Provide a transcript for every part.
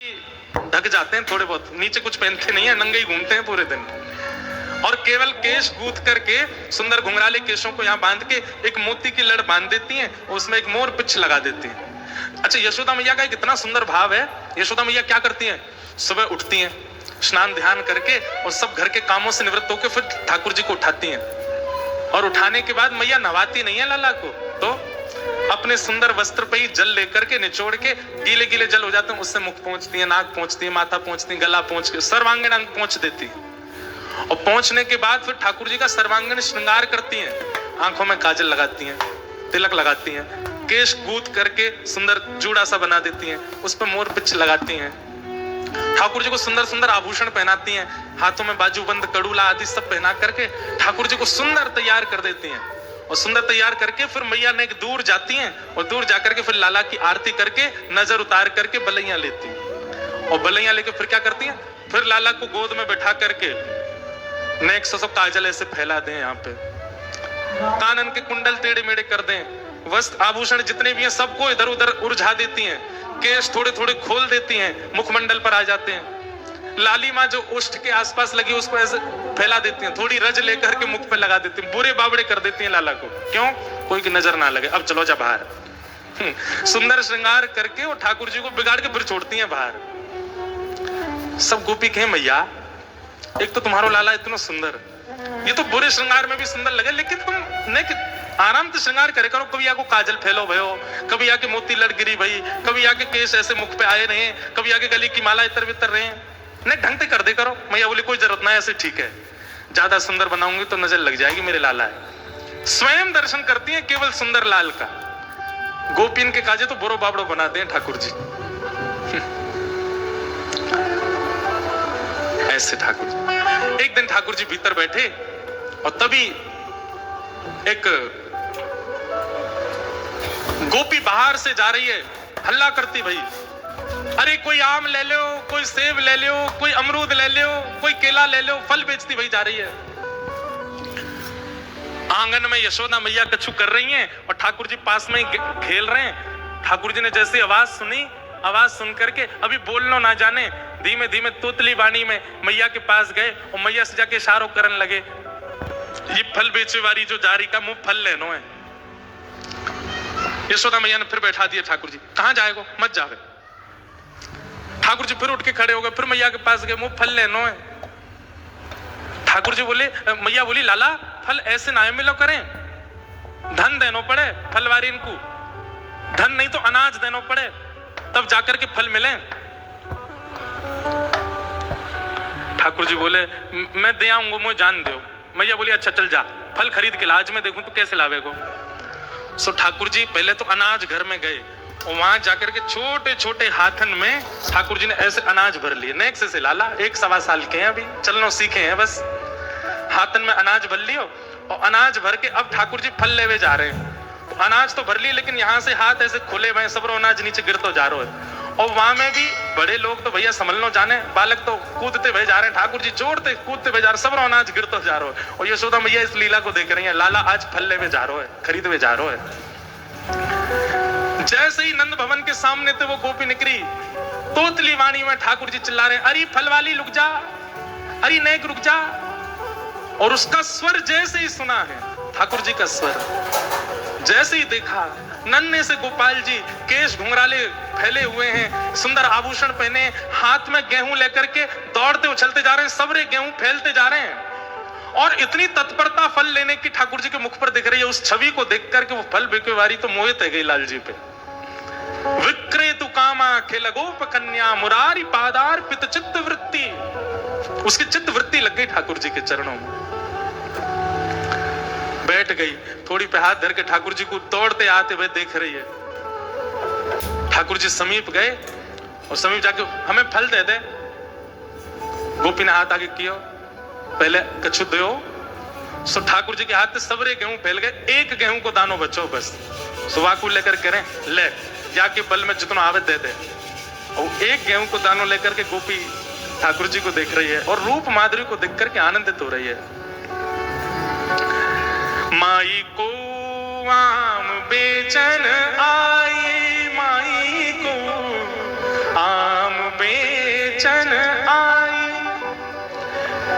ढक जाते हैं थोड़े बहुत, नीचे कुछ पहनते नहीं है, नंगे ही घूमते हैं पूरे दिन और केवल केश गूंथ करके सुंदर घुंघराले केशों को यहाँ बांध के एक मोती की लड़ बांध देती हैं, उसमें एक मोर पिच्छ लगा देती हैं। अच्छा, यशोदा मैया का एक इतना सुंदर भाव है। यशोदा मैया क्या करती हैं? सुबह उठती हैं, स्नान ध्यान करके और सब घर के कामों से निवृत्त होकर फिर ठाकुर जी को उठाती हैं और उठाने के बाद मैया नहवाती नहीं है लाला को, तो अपने सुंदर वस्त्र पे ही जल लेकर के निचोड़ के गीले गीले जल हो जाते हैं, उससे मुख पहुंचती है, नाक पहुंचती है, माथा पहुंचती है, गला पहुंच के सर्वांगीण अंग पहुंच देती है। और पहुंचने के बाद फिर ठाकुर जी का सर्वांगीण श्रृंगार करती हैं, आंखों में काजल लगाती हैं, तिलक लगाती हैं, केश गूंथ करके सुंदर जूड़ा सा बना देती हैं, उस पर मोर पिच्छ लगाती हैं, ठाकुर जी को सुंदर सुंदर आभूषण पहनाती हैं, हाथों में बाजूबंद कड़ूला आदि सब पहना करके ठाकुर जी को सुंदर तैयार कर देती हैं। और सुंदर तैयार करके फिर मैया ने एक दूर जाती हैं और दूर जाकर के फिर लाला की आरती करके नजर उतार करके बलैया लेती हैं और बलैया लेके फिर क्या करती हैं? फिर लाला को गोद में बैठा करके नेक से सब काजल ऐसे फैला दें, यहाँ पे कानन के कुंडल टेढ़े मेढ़े कर दें, वस्त्र आभूषण जितने भी हैं सबको इधर उधर उलझा देती हैं, केश थोड़े थोड़े खोल देती हैं, मुखमंडल पर आ जाते हैं, लाली माँ जो उष्ठ के आसपास लगी उसको ऐसे फैला देती हैं, थोड़ी रज लेकर के मुख पे लगा देती हैं, बुरे बावड़े कर देती हैं लाला को, क्यों? कोई की नजर ना लगे। अब चलो जा बाहर। सुंदर श्रृंगार करके वो ठाकुर जी को बिगाड़ के फिर छोड़ती हैं बाहर। सब गोपी कहे मैया एक तो तुम्हारो लाला इतना सुंदर, ये तो बुरे श्रृंगार में भी सुंदर लगे, लेकिन तुम ने आराम से श्रृंगार करे करो, कभी आको काजल फैलो भयो, कभी आके मोती लड़ गिरी भाई, कभी आके केश ऐसे मुख पे आए रहे, कभी आके गली की माला इतर बितर रहे, नहीं ढंग से कर दे करो। मैया बोली कोई जरूरत ना है, ऐसे ठीक है, ज्यादा सुंदर बनाऊंगी तो नजर लग जाएगी, मेरे लाला है। स्वयं दर्शन करती है केवल सुंदर लाल का। गोपीन के काजे तो बोरो बाबड़ो बनाते हैं ठाकुर जी। ऐसे ठाकुर जी। एक दिन ठाकुर जी भीतर बैठे और तभी एक गोपी बाहर से जा रही है, हल्ला करती भाई, अरे कोई आम ले लो, कोई सेब ले लो, कोई अमरूद ले लो, कोई केला ले लो, फल बेचती भाई जा रही है। आंगन में यशोदा मैया कछु कर रही हैं और ठाकुर जी पास में ही खेल रहे हैं। ठाकुर जी ने जैसी आवाज सुनी, आवाज सुन करके अभी बोलना ना जाने धीमे धीमे तोतली वाणी में मैया के पास गए और मैया से जाके इशारों करने लगे, ये फल बेचे वाली जो जारी का मुंह फल लेनो है। यशोदा मैया ने फिर बैठा दिया ठाकुर जी, कहां जाएगो, मत जावे। ठाकुर जी फिर उठ के खड़े हो गए, फिर मैया के पास गए, मुंह फल लेनो है। ठाकुर जी बोले, मैया बोली लाला फल ऐसे ना मिलो करें, धन देनो पड़े फलवारी इनको, धन नहीं तो अनाज देनो पड़े तब जाकर के फल मिले। ठाकुर जी बोले मैं दे आऊंगा, मुझे जान दो। मैया बोली अच्छा चल जा, फल खरीद के ला, आज मैं देखूं तो कैसे लावेगो। सो ठाकुर जी पहले तो अनाज घर में गए और वहां जाकर के छोटे छोटे हाथन में ठाकुर जी ने ऐसे अनाज भर लिए। नेक से लाला 1-1.25 साल के हैं, अभी चलना सीखे हैं, बस हाथन में अनाज भर लियो और अनाज भर के अब ठाकुर जी फल लेवे जा रहे हैं। तो अनाज तो भर लिए लेकिन यहाँ से हाथ ऐसे खुले हुए, सबरो अनाज नीचे गिरते जा रहा है और वहां में भी बड़े लोग तो भैया संभलनो जाने, बालक तो कूदते भय जा रहे हैं, ठाकुर जी जोड़ते कूदते भय जा रहे, सबरो अनाज गिरते जा रहा है और यशोदा मैया इस लीला को देख रही है, लाला आज फल लेवे जा रहा है, खरीदवे जा रहा है। जैसे ही नंद भवन के सामने थे वो गोपी निकली, तोतली वाणी में ठाकुर जी चिल्ला रहे, अरे फल वाली रुक जा, अरे नेक रुक जा। और उसका स्वर जैसे ही सुना है, ठाकुर जी का स्वर, जैसे ही देखा नन्हे से गोपाल जी केश घुंघराले फैले हुए हैं, सुंदर आभूषण पहने, हाथ में गेहूं लेकर के दौड़ते उछलते जा रहे हैं, सबरे गेहूं फैलते जा रहे हैं और इतनी तत्परता फल लेने की ठाकुर जी के मुख पर दिख रही है। उस छवि को देख करके वो फल बेकेवारी तो मोहित है गई लाल जी पे। विक्रेतु कामा खेल गोप कन्या मुरारी पादार पित चित्त वृत्ति, उसकी चित्त वृत्ति लग गई ठाकुर जी के चरणों में, बैठ गई, थोड़ी पे हाथ धर के ठाकुर जी को दौड़ते आते हुए देख रही है। ठाकुर जी समीप गए और समीप जाके हमें फल दे दे। गोपी ने हाथ आगे किया, पहले कछु दो। सो ठाकुर जी के हाथ से सबरे गेहूं फैल गए, एक गेहूं को दानो बचो बस। सुबह को लेकर करें ले जाके बल में जितना आवे दे दे। और एक गेहूं को दानो लेकर के गोपी ठाकुर जी को देख रही है और रूप माधुरी को देख करके आनंदित हो रही है। माई को आम बेचन आए, माई को आम बे बेचन आई,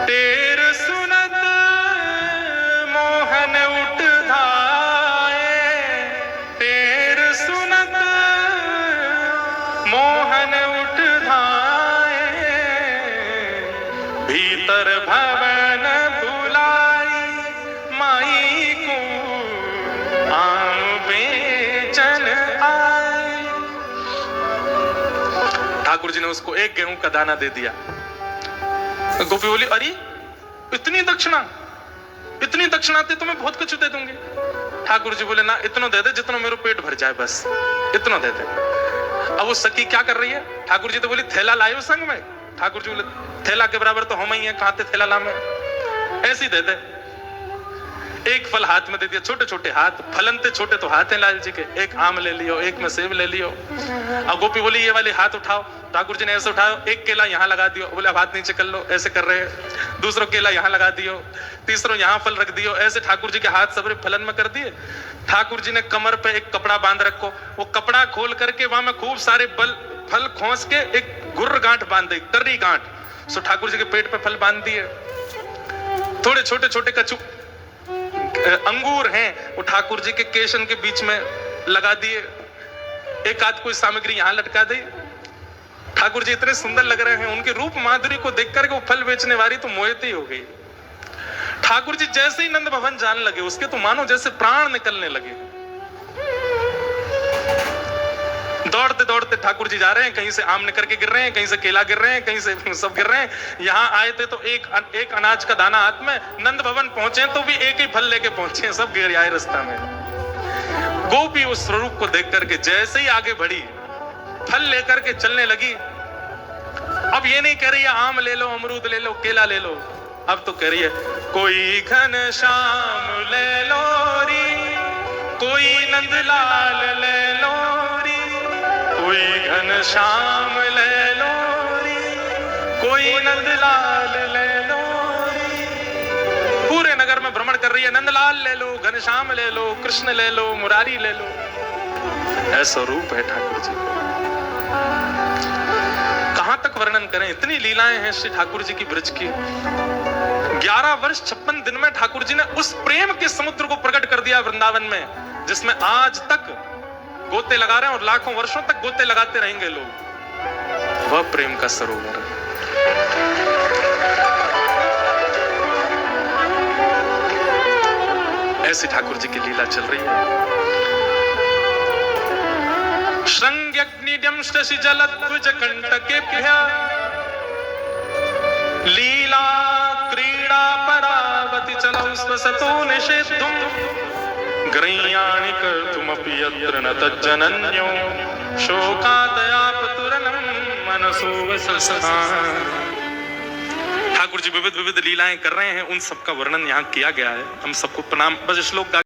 टेर सुनत मोहन उठ धाए, टेर सुनत मोहन उठ धाए, भीतर भवन बुलाई माई को आम बेचन आए। ठाकुर जी ने उसको एक गेहूं का दाना दे दिया। गोपी बोली, अरे इतनी दक्षिणा, इतनी दक्षिणा ते तुम्हें बहुत कुछ दे दूंगी। ठाकुर जी बोले, ना इतना दे दे जितना मेरा पेट भर जाए, बस इतना दे दे। अब वो सखी क्या कर रही है? ठाकुर जी तो बोली, थैला लायो संग में। ठाकुर जी बोले, थैला के बराबर तो हम ही हैं, कहां थे थैला ला में, ऐसी दे दे। एक फल हाथ में दे दिया, छोटे छोटे हाथ, फलन थे छोटे तो हाथ हैं लाल जी के, एक आम ले लियो, एक में सेब ले लियो। अब गोपी बोली, ये वाले हाथ उठाओ। ठाकुर जी ने ऐसे उठाओ, एक केला यहाँ लगा दियो, बोले अब हाथ नीचे कर लो, ऐसे कर रहे हैं। दूसरा केला यहाँ लगा दियो, तीसरा यहाँ फल रख दियो, ऐसे ठाकुर जी के हाथ सबरे फलन में कर दिए। ठाकुर जी ने कमर पे एक कपड़ा बांध रखो, वो कपड़ा खोल करके वहां में खूब सारे फल खोस के एक गुर्र गांठ बांध दी, कर्री गांठ। सो ठाकुर जी के पेट पे फल बांध दिए। थोड़े छोटे छोटे कचू अंगूर हैं, वो ठाकुर जी के केशन के बीच में लगा दिए। एक आध कोई सामग्री यहाँ लटका दी। ठाकुर जी इतने सुंदर लग रहे हैं, उनके रूप माधुरी को देख करके वो फल बेचने वाली तो मोहित ही हो गई। ठाकुर जी जैसे ही नंद भवन जाने लगे, उसके तो मानो जैसे प्राण निकलने लगे। दौड़ते दौड़ते ठाकुर जी जा रहे हैं, कहीं से आम निकल के गिर रहे हैं, कहीं से केला गिर रहे हैं, कहीं से सब गिर रहे हैं। यहाँ आए थे तो एक अनाज का दाना हाथ में, नंद भवन पहुंचे तो भी एक ही फल लेके पहुंचे, सब गिर आए रास्ता में। गोपी उस स्वरूप को देख करके जैसे ही आगे बढ़ी, फल लेकर के चलने लगी। अब ये नहीं कह रही है आम ले लो, अमरूद ले लो, केला ले लो, अब तो कह रही है कोई घन श्याम ले लो री, कोई नंदलाल ले लो री, कोई घन श्याम ले लो री, कोई नंदलाल ले लो री। पूरे नगर में भ्रमण कर रही है, नंदलाल ले लो, घनश्याम ले लो, कृष्ण ले लो, मुरारी ले लो। ऐसा रूप है ठाकुर जी। कहां तक वर्णन करें, इतनी लीलाएं हैं श्री ठाकुर जी की ब्रज की। 11 वर्ष 56 दिन में ठाकुर जी ने उस प्रेम के समुद्र को प्रकट कर दिया वृंदावन में, जिसमें आज तक गोते लगा रहे हैं और लाखों वर्षों तक गोते लगाते रहेंगे लोग। वह प्रेम का सरोवर है। ऐसी ठाकुर जी की लीला चल रही है। श्रृंग्यग्निड्यं शशि जलध्वज कंटकेभ्यः लीला क्रीड़ा परावति चलौ स्वसतो निषेद्धुम् ग्रह्याणि कर्तुमपि यत्र न तज्जनन्यो शोकादयापतुरनं मनसो वससान्। ठाकुर जी विविध विविध लीलाएं कर रहे हैं, उन सबका वर्णन यहाँ किया गया है। हम सबको प्रणाम, बस श्लोक